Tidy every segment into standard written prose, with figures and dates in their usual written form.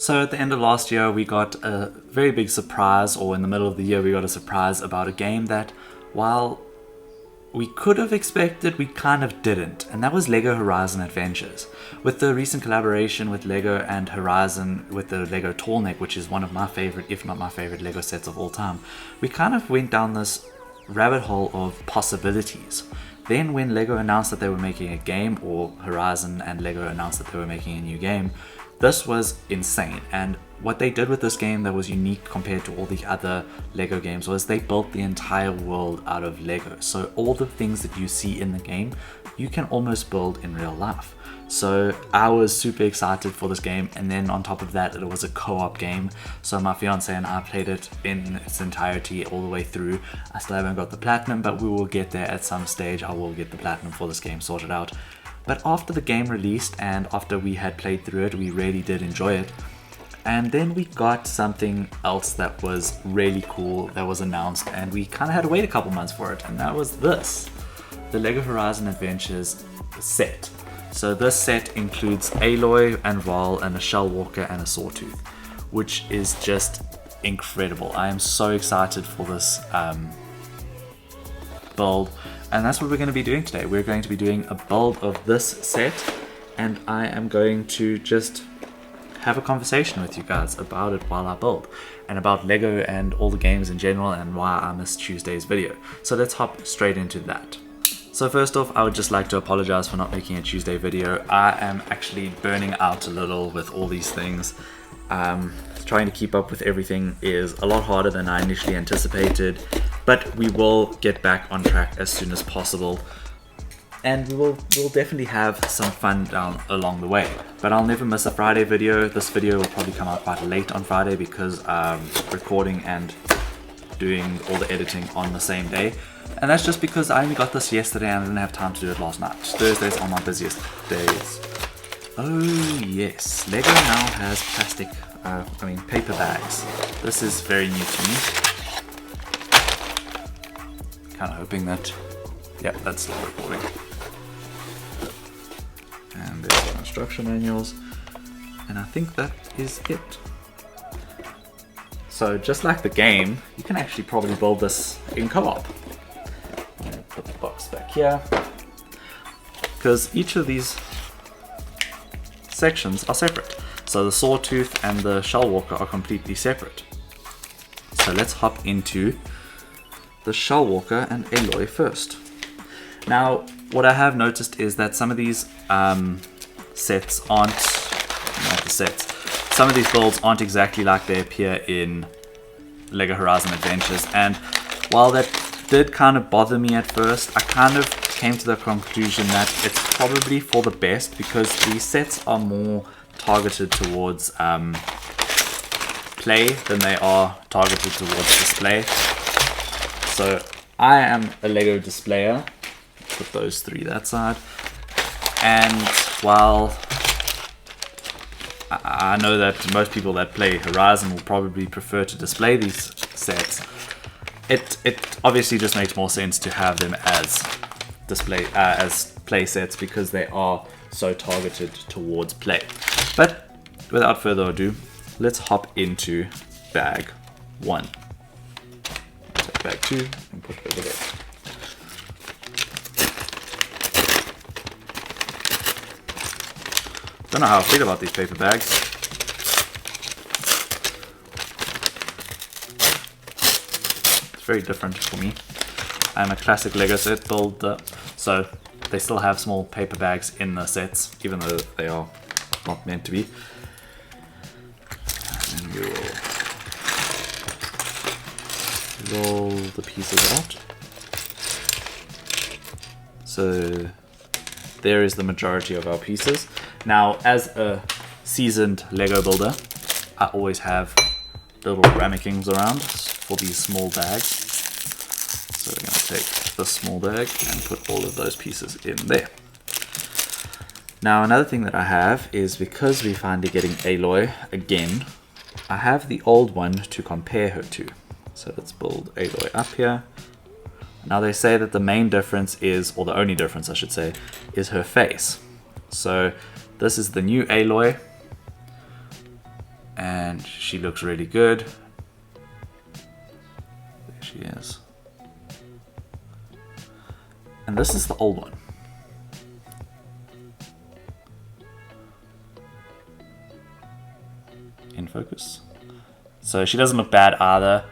So at the end of last year, we got a very big surprise, or in the middle of the year, we got a surprise about a game that, while we could have expected, we kind of didn't, and that was LEGO Horizon Adventures. With the recent collaboration with LEGO and Horizon with the LEGO Tall Neck, which is one of my favorite, if not my favorite, LEGO sets of all time, we kind of went down this rabbit hole of possibilities. Then when LEGO announced that they were making a game, or Horizon and LEGO announced that they were making a new game, this was insane. And what they did with this game that was unique compared to all the other LEGO games was they built the entire world out of LEGO. So all the things that you see in the game, you can almost build in real life. So I was super excited for this game, and then on top of that, it was a co-op game. So my fiance and I played it in its entirety all the way through. I still haven't got the platinum, but we will get there at some stage. I will get the platinum for this game sorted out. But after the game released and after we had played through it, we really did enjoy it. And then we got something else that was really cool that was announced, and we kind of had to wait a couple months for it, and that was this, the LEGO Horizon Adventures set. So this set includes Aloy and Val and a Shell Walker and a Sawtooth, which is just incredible. I am so excited for this build, and that's what we're going to be doing today. We're going to be doing a build of this set, and I am going to just have a conversation with you guys about it while I build, and about LEGO and all the games in general, and why I missed Tuesday's video. So let's hop straight into that. So first off, I would just like to apologize for not making a Tuesday video. I am actually burning out a little with all these things. Trying to keep up with everything is a lot harder than I initially anticipated, but we will get back on track as soon as possible. And we'll definitely have some fun down along the way. But I'll never miss a Friday video. This video will probably come out quite late on Friday because I'm recording and doing all the editing on the same day. And that's just because I only got this yesterday and I didn't have time to do it last night. Thursdays are my busiest days. Oh yes, LEGO now has paper bags. This is very new to me. Kind of hoping that, yeah, that's still recording. And there's the instruction manuals. And I think that is it. So just like the game, you can actually probably build this in co-op. Put the box back here, because each of these sections are separate. So the Sawtooth and the Shell Walker are completely separate. So let's hop into the Shell Walker and Aloy first. Now, what I have noticed is that some of these sets aren't, not the sets, some of these builds aren't exactly like they appear in LEGO Horizon Adventures, and while that did kind of bother me at first, I kind of came to the conclusion that it's probably for the best, because these sets are more targeted towards play than they are targeted towards display. So I am a LEGO displayer. Put those three that side. And while I know that most people that play Horizon will probably prefer to display these sets, it obviously just makes more sense to have them as display as play sets, because they are so targeted towards play. But without further ado, let's hop into bag 1. Take bag 2 and put it over there. Don't know how I feel about these paper bags. Very different for me. I'm a classic LEGO set builder, so they still have small paper bags in the sets, even though they are not meant to be. And we will roll the pieces out. So there is the majority of our pieces. Now, as a seasoned LEGO builder, I always have little ramekins around for these small bags. So we're going to take this small bag and put all of those pieces in there. Now, another thing that I have is, because we're finally getting Aloy again, I have the old one to compare her to. So let's build Aloy up here. Now they say that the main difference is, or the only difference I should say, is her face. So this is the new Aloy, and she looks really good. There she is. And this is the old one. In focus. So she doesn't look bad either.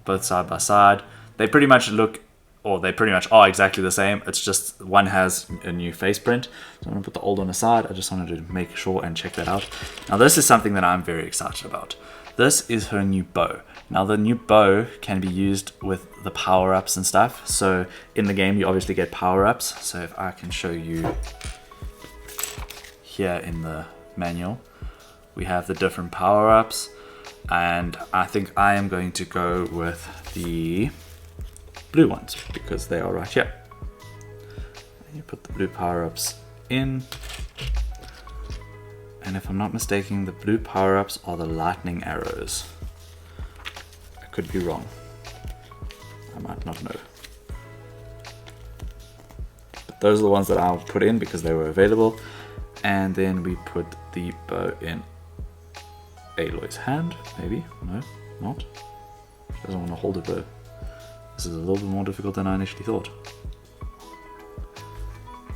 Both side by side. They pretty much look, or they pretty much are exactly the same. It's just one has a new face print. So I'm going to put the old one aside. I just wanted to make sure and check that out. Now this is something that I'm very excited about. This is her new bow. Now the new bow can be used with the power-ups and stuff. So in the game you obviously get power-ups. So if I can show you here in the manual, we have the different power-ups. And I think I am going to go with the blue ones because they are right here. And you put the blue power-ups in. And if I'm not mistaken, the blue power-ups are the lightning arrows. I could be wrong. I might not know. But those are the ones that I'll put in because they were available. And then we put the bow in Aloy's hand, maybe? No, not. She doesn't want to hold a bow. This is a little bit more difficult than I initially thought.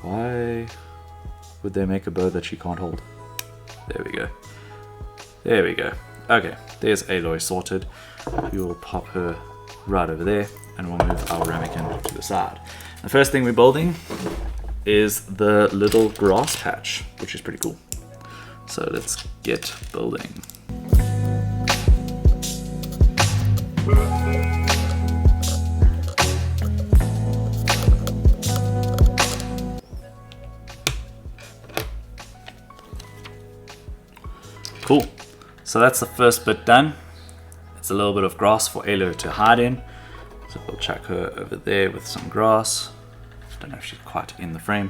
Why would they make a bow that she can't hold? There we go. There we go. Okay, there's Aloy sorted. We will pop her right over there and we'll move our ramekin to the side. The first thing we're building is the little grass patch, which is pretty cool. So let's get building. Cool. So that's the first bit done. It's a little bit of grass for Aloy to hide in. So we'll chuck her over there with some grass. Don't know if she's quite in the frame.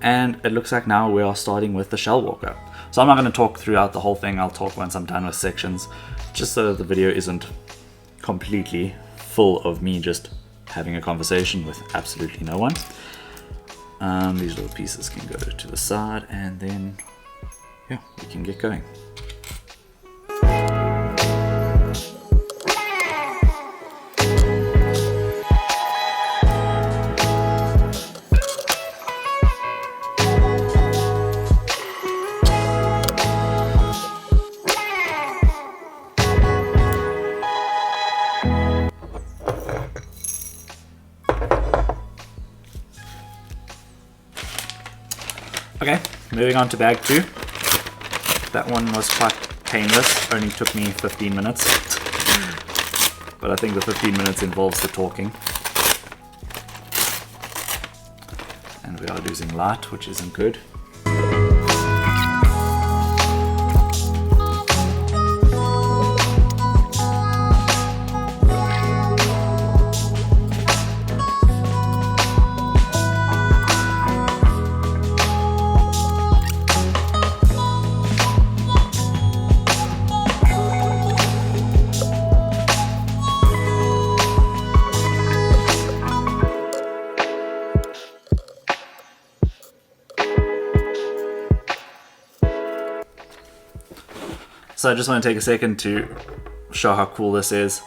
And it looks like now we are starting with the Shell Walker. So I'm not going to talk throughout the whole thing. I'll talk once I'm done with sections, just so that the video isn't completely full of me just having a conversation with absolutely no one. These little pieces can go to the side, and then yeah, we can get going. Okay, moving on to bag 2. That one was quite painless, only took me 15 minutes. But I think the 15 minutes involves the talking. And we are losing light, which isn't good. So I just want to take a second to show how cool this is.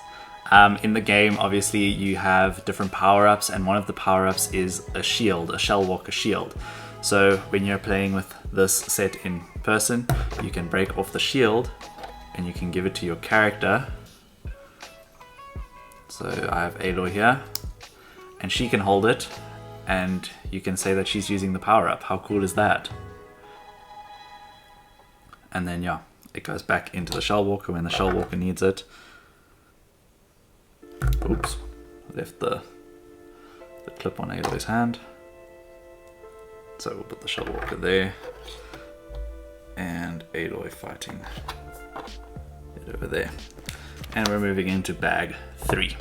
In the game, obviously, you have different power-ups, and one of the power-ups is a shield, a Shell Walker shield. So when you're playing with this set in person, you can break off the shield and you can give it to your character. So I have Aloy here, and she can hold it, and you can say that she's using the power-up. How cool is that? And then yeah, it goes back into the Shell Walker when the Shell Walker needs it. Oops, left the clip on Aloy's hand. So we'll put the Shell Walker there. And Aloy fighting it over there. And we're moving into bag 3.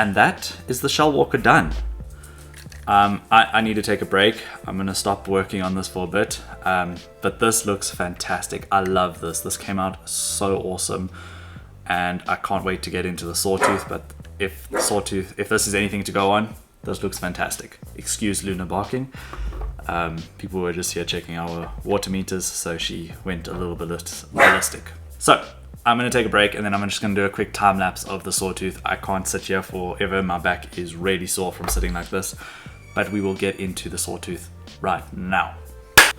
And that is the Shell Walker done. I need to take a break. I'm gonna stop working on this for a bit, but this looks fantastic. I love this. This came out so awesome, and I can't wait to get into the Sawtooth. But if this is anything to go on, this looks fantastic. Excuse Luna barking. People were just here checking our water meters, so she went a little bit ballistic. So I'm gonna take a break, and then I'm just gonna do a quick time lapse of the Sawtooth. I can't sit here forever. My back is really sore from sitting like this. But we will get into the Sawtooth right now.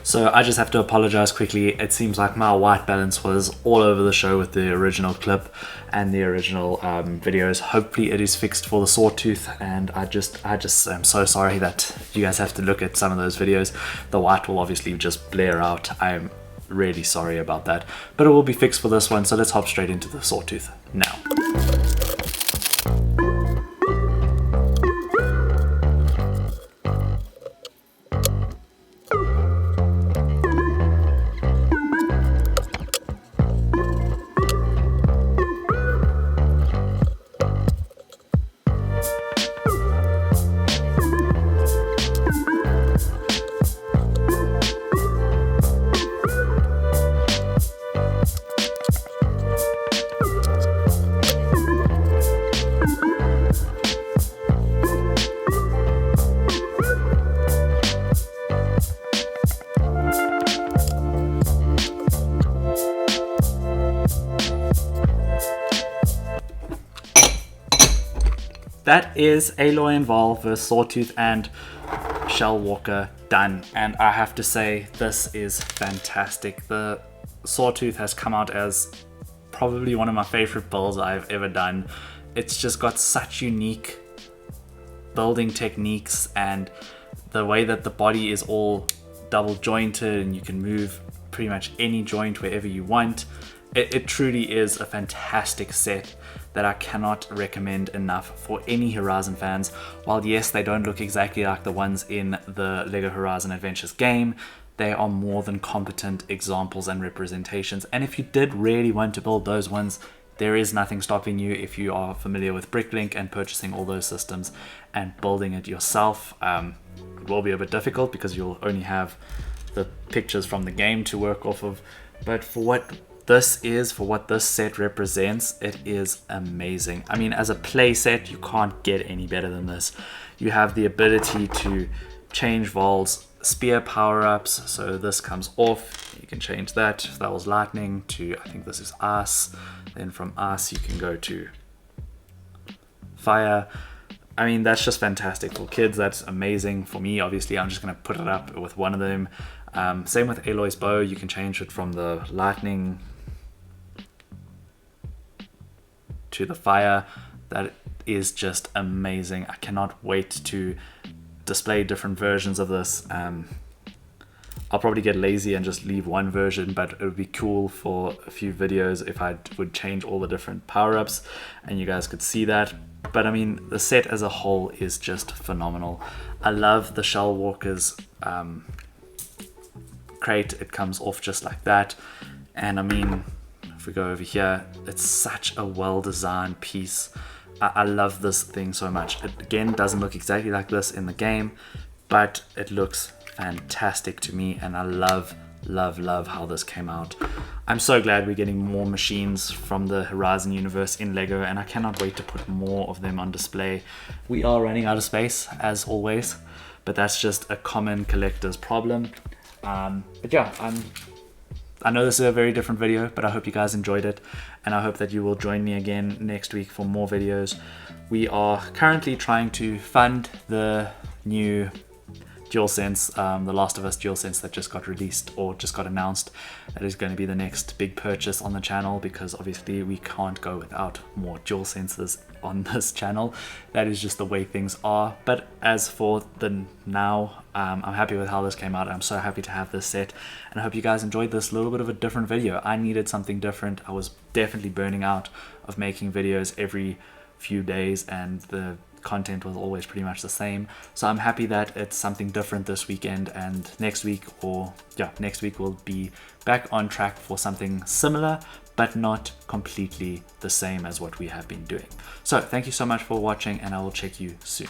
So I just have to apologize quickly. It seems like my white balance was all over the show with the original clip and the original videos. Hopefully it is fixed for the Sawtooth, and I just am so sorry that you guys have to look at some of those videos. The white will obviously just blare out. I'm really sorry about that, but it will be fixed for this one. So let's hop straight into the Sawtooth now. That is Aloy and Vol vs Sawtooth and Shell Walker done, and I have to say this is fantastic. The Sawtooth has come out as probably one of my favorite builds I've ever done. It's just got such unique building techniques, and the way that the body is all double jointed and you can move pretty much any joint wherever you want. It truly is a fantastic set that I cannot recommend enough for any Horizon fans. While yes, they don't look exactly like the ones in the LEGO Horizon Adventures game, they are more than competent examples and representations. And if you did really want to build those ones, there is nothing stopping you if you are familiar with Bricklink and purchasing all those systems and building it yourself. It will be a bit difficult because you'll only have the pictures from the game to work off of, but for what this set represents, it is amazing. I mean, as a play set, you can't get any better than this. You have the ability to change Vol's spear power-ups, so this comes off, you can change that. If that was lightning to, I think this is ice, then from ice you can go to fire. I mean, that's just fantastic. For kids, that's amazing. For me, obviously, I'm just going to put it up with one of them. Same with Aloy's bow, you can change it from the lightning to the fire. That is just amazing. I cannot wait to display different versions of this. I'll probably get lazy and just leave one version, but it would be cool for a few videos if I would change all the different power-ups and you guys could see that. But I mean, the set as a whole is just phenomenal. I love the Shell Walker's crate. It comes off just like that, and I mean, if we go over here, it's such a well-designed piece. I love this thing so much. It again doesn't look exactly like this in the game, but it looks fantastic to me, and I love how this came out. I'm so glad we're getting more machines from the Horizon universe in LEGO, and I cannot wait to put more of them on display. We are running out of space as always, but that's just a common collector's problem. But yeah, I know this is a very different video, but I hope you guys enjoyed it, and I hope that you will join me again next week for more videos. We are currently trying to fund the new DualSense, the Last of Us DualSense that just got released or just got announced. That is going to be the next big purchase on the channel, because obviously we can't go without more DualSenses on this channel. That is just the way things are. But as for the now, I'm happy with how this came out. I'm so happy to have this set, and I hope you guys enjoyed this little bit of a different video. I needed something different. I was definitely burning out of making videos every few days, and the content was always pretty much the same. So I'm happy that it's something different this weekend, and next week we'll be back on track for something similar, but not completely the same as what we have been doing. So thank you so much for watching, and I will check you soon.